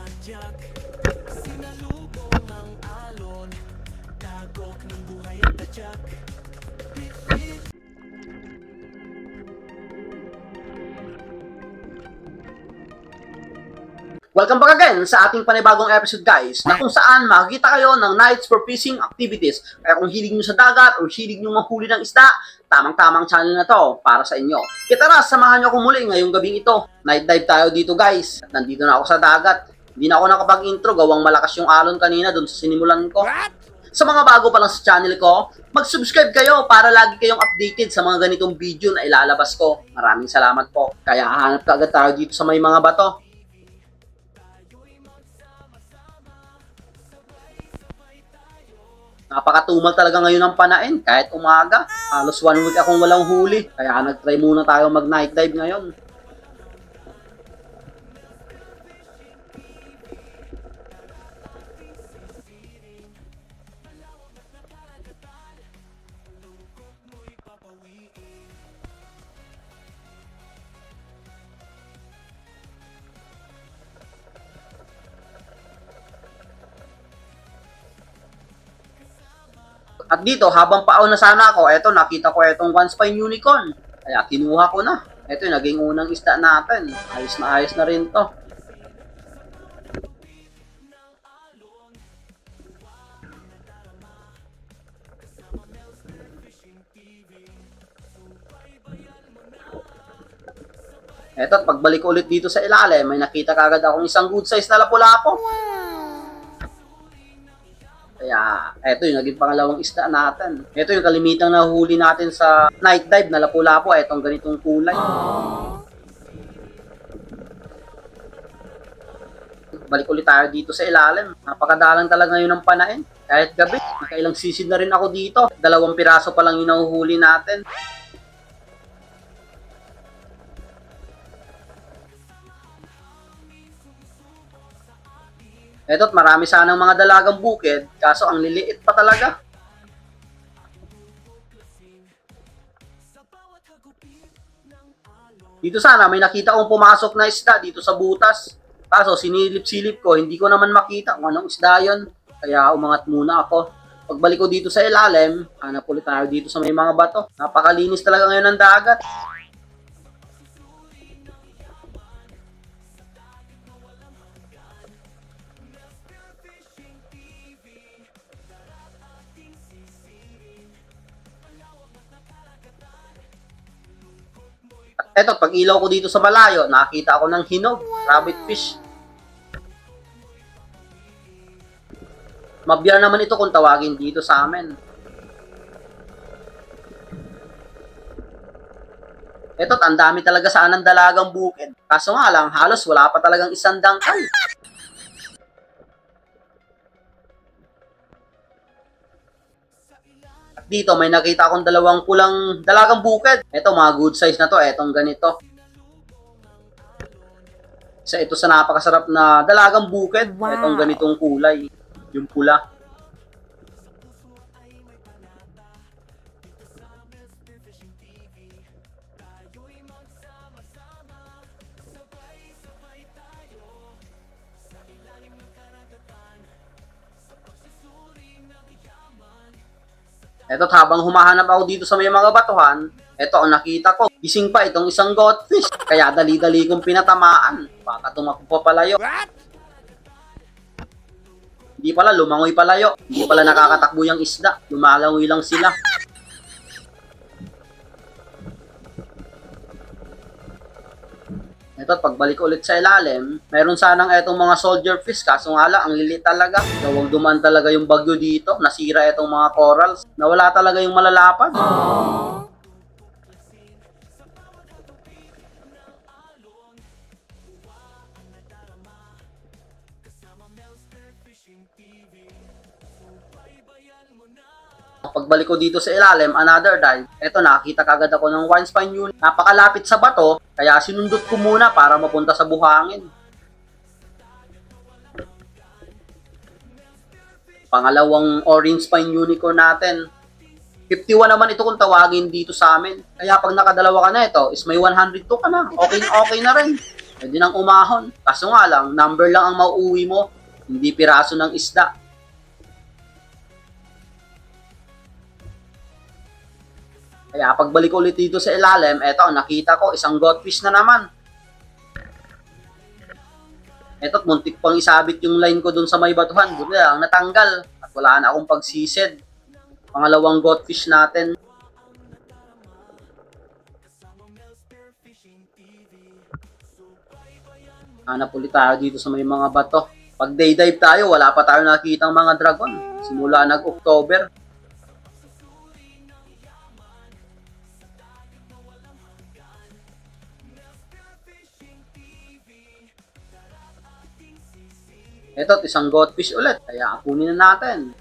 Tadyak, sinalubong ang alon, dagok ng buhay at tadyak. Welcome back again sa ating panibagong episode guys, na kung saan makikita kayo ng nights for fishing activities. Kaya kung hilig nyo sa dagat o hilig nyo mahuli ng isda, tamang-tamang channel na to para sa inyo. Tara, samahan nyo ako muli ngayong gabing ito. Night dive tayo dito guys. At nandito na ako sa dagat. Hindi na ako nakapag-intro, gawang malakas yung alon kanina dun sa sinimulan ko. Sa mga bago pa lang sa channel ko, mag-subscribe kayo para lagi kayong updated sa mga ganitong video na ilalabas ko. Maraming salamat po. Kaya hahanap ka agad tayo dito sa may mga bato. Napakatumal talaga ngayon ng panain, kahit umaga. Halos 1 week akong walang huli, kaya nag-try muna tayo mag-night dive ngayon. At dito, habang paon na sana ako, eto, nakita ko etong one spine unicorn. Kaya kinuha ko na. Eto yung naging unang isda natin. Ayos na rin to. Eto, at pagbalik ulit dito sa ilalim, may nakita kagad akong isang good size na lapu-lapo. Kaya, eto yung naging pangalawang isda natin. Eto yung kalimitang nahuli natin sa night dive na lapu-lapo. Etong ganitong kulay. Balik ulit tayo dito sa ilalim. Napakadalang talaga ngayon ng panain. Kahit gabi, nakailang sisid na rin ako dito. 2 piraso pa lang yung nahuhuli natin. Eto't marami sanang mga dalagang bukid, kaso ang liliit pa talaga. Dito sana may nakita akong pumasok na isda dito sa butas. Kaso sinilip-silip ko, hindi ko naman makita kung anong isda yun. Kaya umangat muna ako. Pagbalik ko dito sa ilalim, hanap ulit tayo dito sa may mga bato. Napakalinis talaga ngayon ng dagat. Eto, pag ilaw ko dito sa malayo, nakakita ako ng hinog, rabbit fish. Mabiyar naman ito kung tawagin dito sa amin. Eto't, ang dami talaga sanang dalagang bukid. Kaso nga lang, halos wala pa talagang isang dangkal. Dito may nakita akong 2 pulang dalagang bukid. Ito mga good size na to, etong ganito. Ito sa napakasarap na dalagang bukid, etong ganitong kulay, yung pula. Eto't habang humahanap ako dito sa may mga batuhan, eto ang nakita ko. Gising pa itong isang goldfish. Kaya dali-dali kong pinatamaan. Baka tumakbo pa palayo. Hindi pala, lumangoy palayo. Hindi pala nakakatakbo yung isda. Lumalangoy lang sila. Eto't pagbalik ulit sa ilalim, meron sanang etong mga soldier fish, kaso nga lang, ang lilit talaga. Gawang dumaan talaga yung bagyo dito, nasira etong mga corals, nawala talaga yung malalapad. Pagbalik ko dito sa ilalim, another dive. Eto, nakakita kagad ako ng one spine unit. Napakalapit sa bato, kaya sinundot ko muna para mapunta sa buhangin. Pangalawang orange spine unicorn natin. 51 naman ito kung tawagin dito sa amin. Kaya pag nakadalawa ka na ito, is may 102 ka na. Okay na rin. Pwede nang umahon. Kaso nga lang, number lang ang mauuwi mo, hindi piraso ng isda. Kaya pagbalik ulit dito sa ilalim, eto, nakita ko, isang goldfish na naman. Eto't muntik pang isabit yung line ko dun sa may batuhan. Buti lang, natanggal. At wala na akong pagsisid. Pangalawang goldfish natin. Hanap ulit tayo dito sa may mga bato. Pag day dive tayo, wala pa tayo nakikitang mga dragon. Simula nag-October. Ito, isang goldfish ulit. Kaya kunin na natin.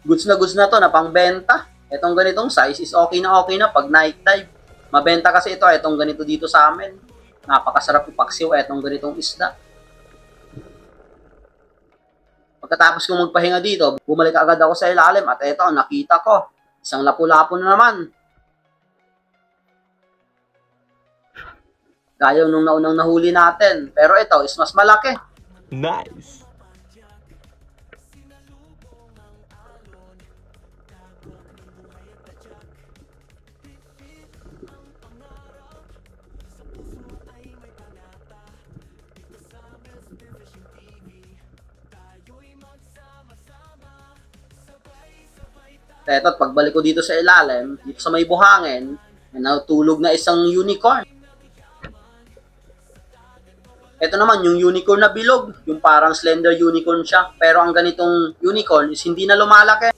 Goods na to na pangbenta. Itong ganitong size is okay na pag night dive. Mabenta kasi ito, itong ganito dito sa amin. Napakasarap ipaksiw itong ganitong isda. Pagkatapos kong magpahinga dito, bumalik agad ako sa ilalim at ito, nakita ko. Isang lapu-lapu na naman. Gaya nung naunang nahuli natin. Pero ito is mas malaki. Nice! Ito, pagbalik ko dito sa ilalim, dito sa may buhangin, natulog na isang unicorn. Ito naman, yung unicorn na bilog, yung parang slender unicorn siya. Pero ang ganitong unicorn is hindi na lumalaki.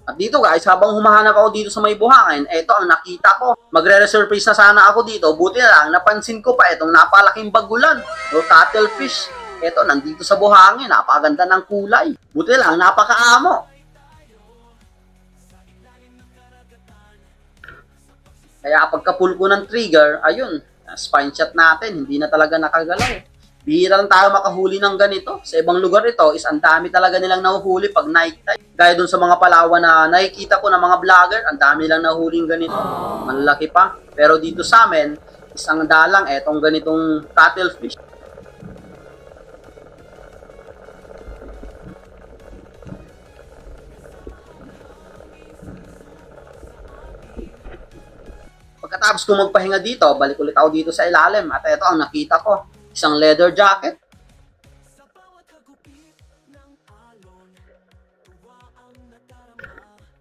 At dito guys, habang humahanap ako dito sa may buhangin, eto ang nakita ko. Magre-resurface na sana ako dito. Buti na lang, napansin ko pa itong napalaking bagulan o cuttlefish. Eto, nandito sa buhangin, napakaganda ng kulay. Buti lang, napakaamo. Kaya pagka-pull ko ng trigger, ayun, spine shot natin, hindi na talaga nakagalaw. Bihira lang tayo makahuli ng ganito. Sa ibang lugar ito is ang dami talaga nilang nahuhuli pag night time. Gaya dun sa mga Palawan na nakikita ko ng mga vlogger, ang dami lang nahuhuling ganito. Malaki pa. Pero dito sa amin, isang dalang etong ganitong cuttlefish. Pagkatapos ko magpahinga dito, balik ulit ako dito sa ilalim. At ito ang nakita ko. Isang leather jacket.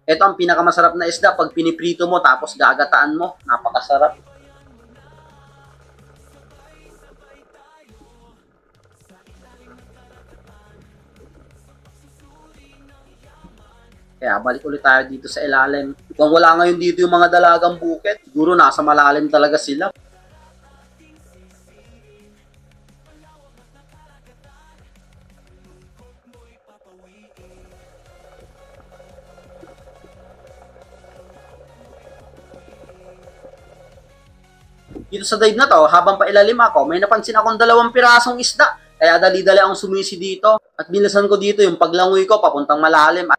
Ito ang pinakamasarap na isda pag piniprito mo tapos gagataan mo. Napakasarap. Kaya balik ulit tayo dito sa ilalim. Kung wala ngayon dito yung mga dalagang bukit, siguro nasa malalim talaga sila. Dito sa dive na to, habang pailalim ako, may napansin akong 2 pirasong isda. Kaya dali-dali akong sumisi dito. At binilasan ko dito yung paglangoy ko papuntang malalim.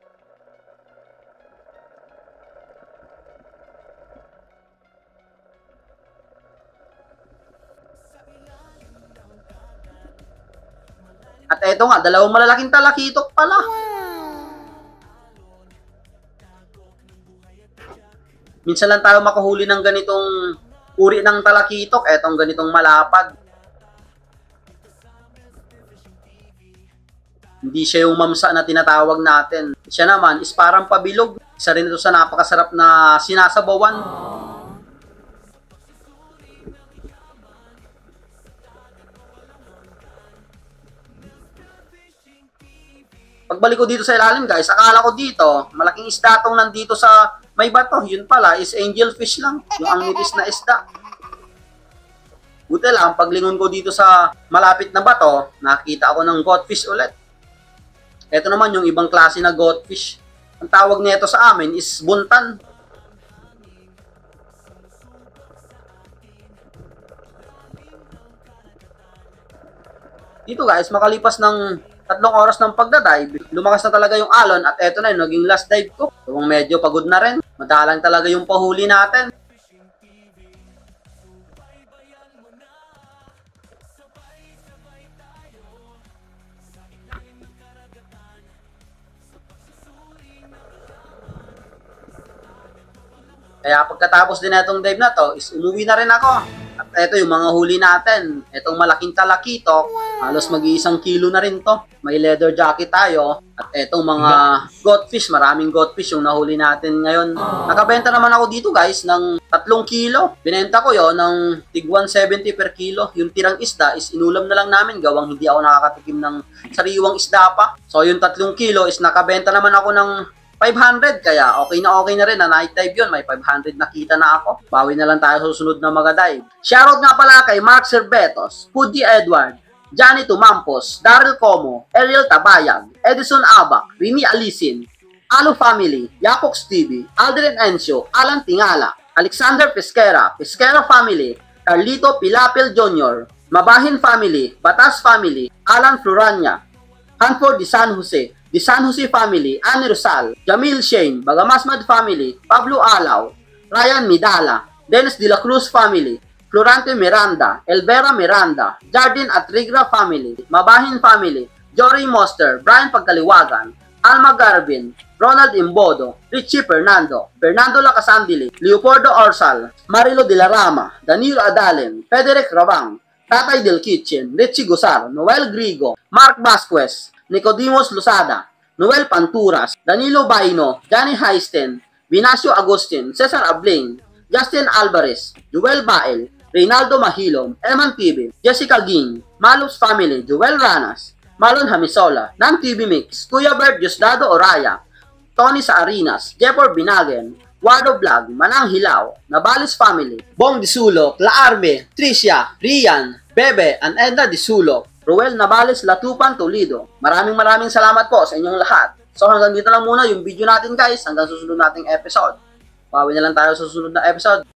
At eto nga, 2 malalaking talakitok pala. Minsan lang tayo makahuli ng ganitong uri ng talakitok, etong ganitong malapad. Hindi siya yung mamsa na tinatawag natin. Siya naman is parang pabilog. Isa rin ito sa napakasarap na sinasabawan. Pagbalik ko dito sa ilalim guys, akala ko dito, malaking isda tong nandito sa may bato. Yun pala is angelfish lang, yung ang nipis na isda. Buti lang, paglingon ko dito sa malapit na bato, nakita ako ng goldfish ulit. Ito naman yung ibang klase na goldfish. Ang tawag nito sa amin is buntan. Dito guys, makalipas ng 3 oras ng pagdadive, lumakas na talaga yung alon at eto na yung naging last dive ko. Kung medyo pagod na rin, madalang talaga yung pahuli natin. Kaya pagkatapos din itong dive na to, is umuwi na rin ako. At ito yung mga huli natin. Itong malaking talakitok, halos mag-1 kilo na rin to. May leather jacket tayo. At itong mga goldfish, maraming goldfish yung nahuli natin ngayon. Nakabenta naman ako dito guys ng 3 kilo. Binenta ko yon ng tig 170 per kilo. Yung tirang isda is inulam na lang namin gawang hindi ako nakakatikim ng sariwang isda pa. So yung 3 kilo is nakabenta naman ako ng 500, kaya okay na rin na night dive yun. May 500 nakita na ako. Bawi na lang tayo sa susunod na mga dive. Shoutout nga pala kay Mark Cervetos, Pudi Edward, Johnny Tumampos, Daryl Como, Ariel Tabayag, Edison Abac, Rini Alisin, Alo Family, Yapox TV, Aldrin Encio, Alan Tingala, Alexander Pesquera, Pesquera Family, Carlito Pilapil Jr., Mabahin Family, Batas Family, Alan Floranya, Hanford de San Jose, The San Jose Family, Annie Rosal, Jamil Shane, Bagamasmad Family, Pablo Alaw, Ryan Midala, Dennis De La Cruz Family, Florante Miranda, Elvera Miranda, Jardin Atrigra Family, Mabahin Family, Jory Moster, Brian Pagkaliwagan, Alma Garbin, Ronald Imbodo, Richie Fernando, Fernando Lacasandili, Leopoldo Orsal, Marilo De La Rama, Danilo Adalen, Federic Rabang, Tatay Del Kitchen, Richie Gusar, Noel Grigo, Mark Vasquez, Nicodimos Losada, Noel Panturas, Danilo Baino, Johnny Heisten, Vinacio Agustin, Cesar Abling, Justin Alvarez, Joel Bael, Reynaldo Mahilom, Eman TV, Jessica Ging, Malus Family, Joel Ranas, Malon Hamisola, Nam TV Mix, Kuya Bert Diosdado Oraya, Tony Saarinas, Jefford Binagen, Wardo Vlog, Manang Hilaw, Nabales Family, Bong Disulo, Laarme, Tricia, Rian, Bebe, and Edna Disulo, Ruel Nabales Latupan Toledo. Maraming salamat po sa inyong lahat. So hanggang dito lang muna yung video natin guys, hanggang susunod nating episode. Bawi na lang tayo sa susunod na episode.